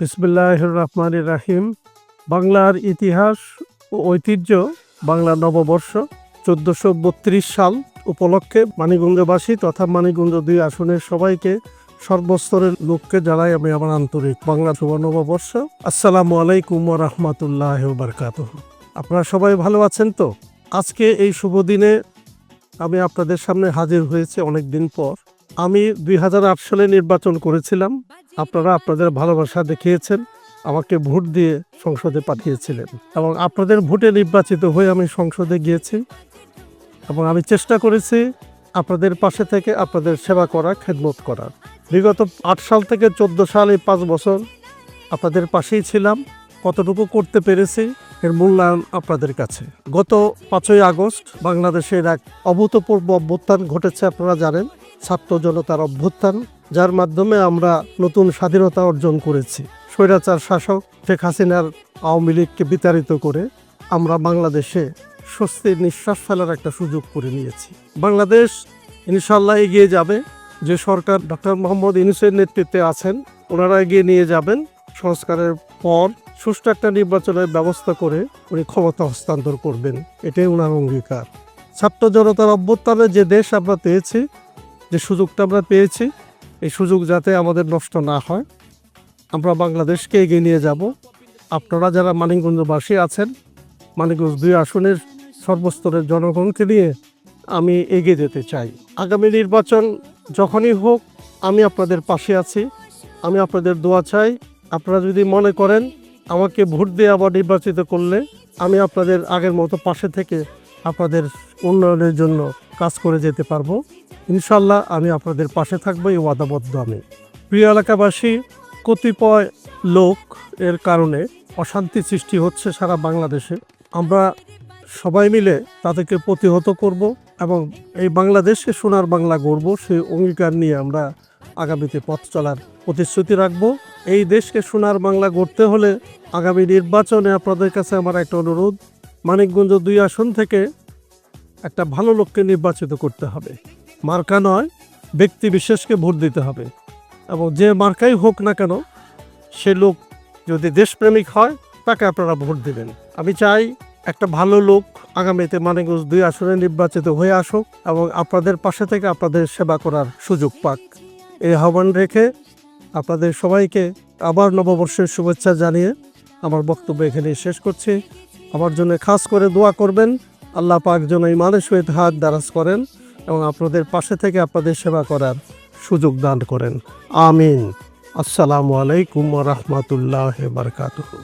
বিসমিল্লাহির রহমানির রহিম। বাংলার ইতিহাস ও ঐতিহ্য বাংলা নববর্ষ ১৪৩২ সাল উপলক্ষে মানিকগঞ্জবাসী তথা মানিকগঞ্জ ২ আসনের সবাইকে সর্বস্তরের লোককে জানাই আমি আমার আন্তরিক বাংলা শুভ নববর্ষ। আসসালামু আলাইকুম ওয়া রাহমাতুল্লাহি ওয়া বারাকাতুহু। আপনারা সবাই ভালো আছেন তো? আজকে এই শুভ দিনে আমি আপনাদের সামনে হাজির হয়েছি অনেক দিন পর। আমি ২০০৮ সালে নির্বাচন করেছিলাম। আপনারা আপনাদের ভালোবাসা দেখিয়েছেন, আমাকে ভোট দিয়ে সংসদে পাঠিয়েছিলেন এবং আপনাদের ভোটে নির্বাচিত হয়ে আমি সংসদে গিয়েছি এবং আমি চেষ্টা করেছি আপনাদের পাশে থেকে আপনাদের সেবা করা, খেদমত করার। বিগত ৮ সাল থেকে ১৪ সাল এই ৫ বছর আপনাদের পাশেই ছিলাম। কতটুকু করতে পেরেছি এর মূল্যায়ন আপনাদের কাছে। গত ৫ই আগস্ট বাংলাদেশের এক অভূতপূর্ব অভ্যুত্থান ঘটেছে, আপনারা জানেন, ছাত্র জনতার অভ্যুত্থান, যার মাধ্যমে আমরা নতুন স্বাধীনতা অর্জন করেছি। স্বৈরাচার শাসক শেখ হাসিনার আওয়ামী লীগকে বিতাড়িত করে আমরা বাংলাদেশে স্বস্তির নিঃশ্বাস ফেলার একটা সুযোগ করে নিয়েছি। বাংলাদেশ ইনশাল্লাহ এগিয়ে যাবে। যে সরকার ডক্টর মোহাম্মদ ইউনূসের নেতৃত্বে আছেন, ওনারা এগিয়ে নিয়ে যাবেন। সংস্কারের পর সুষ্ঠু একটা নির্বাচনের ব্যবস্থা করে উনি ক্ষমতা হস্তান্তর করবেন, এটাই ওনার অঙ্গীকার। ছাত্র জনতার অভ্যুত্থানে যে দেশ আমরা পেয়েছি, যে সুযোগটা আমরা পেয়েছি, এই সুযোগ যাতে আমাদের নষ্ট না হয়, আমরা বাংলাদেশকে এগিয়ে নিয়ে যাব। আপনারা যারা মানিকগঞ্জবাসী আছেন, মানিকগঞ্জ ২ আসনের সর্বস্তরের জনগণকে নিয়ে আমি এগিয়ে যেতে চাই। আগামী নির্বাচন যখনই হোক আমি আপনাদের পাশে আছি, আমি আপনাদের দোয়া চাই। আপনারা যদি মনে করেন আমাকে ভোট দিয়ে আবার নির্বাচিত করলে আমি আপনাদের আগের মতো পাশে থেকে আপনাদের উন্নয়নের জন্য কাজ করে যেতে পারবো, ইনশাল্লাহ আমি আপনাদের পাশে থাকবো, এই ওয়াদাবদ্ধ আমি। প্রিয় এলাকাবাসী, কতিপয় লোক এর কারণে অশান্তি সৃষ্টি হচ্ছে সারা বাংলাদেশে। আমরা সবাই মিলে তাদেরকে প্রতিহত করব এবং এই বাংলাদেশকে সোনার বাংলা গড়ব, সেই অঙ্গীকার নিয়ে আমরা আগামীতে পথ চলার প্রতিশ্রুতি রাখব। এই দেশকে সোনার বাংলা গড়তে হলে আগামী নির্বাচনে আপনাদের কাছে আমার একটা অনুরোধ, মানিকগঞ্জ ২ আসন থেকে একটা ভালো লোককে নির্বাচিত করতে হবে। মার্কা নয়, ব্যক্তি বিশেষকে ভোট দিতে হবে এবং যে মার্কাই হোক না কেন সে লোক যদি দেশপ্রেমিক হয় তাকে আপনারা ভোট দেবেন। আমি চাই একটা ভালো লোক আগামীতে মানিকগঞ্জ ২ আসনে নির্বাচিত হয়ে আসুক এবং আপনাদের পাশে থেকে আপনাদের সেবা করার সুযোগ পাক। এই আহ্বান রেখে আপনাদের সবাইকে আবার নববর্ষের শুভেচ্ছা জানিয়ে আমার বক্তব্য এখানে শেষ করছি। আমার জন্য খাস করে দোয়া করবেন, আল্লাহ পাক যেন ইমানের সহিত হাত দারাজ করেন এবং আপনাদের পাশে থেকে আপনাদের সেবা করার সুযোগ দান করেন। আমিন। আসসালামু আলাইকুম ওয়া রাহমাতুল্লাহি ওয়া বারাকাতুহু।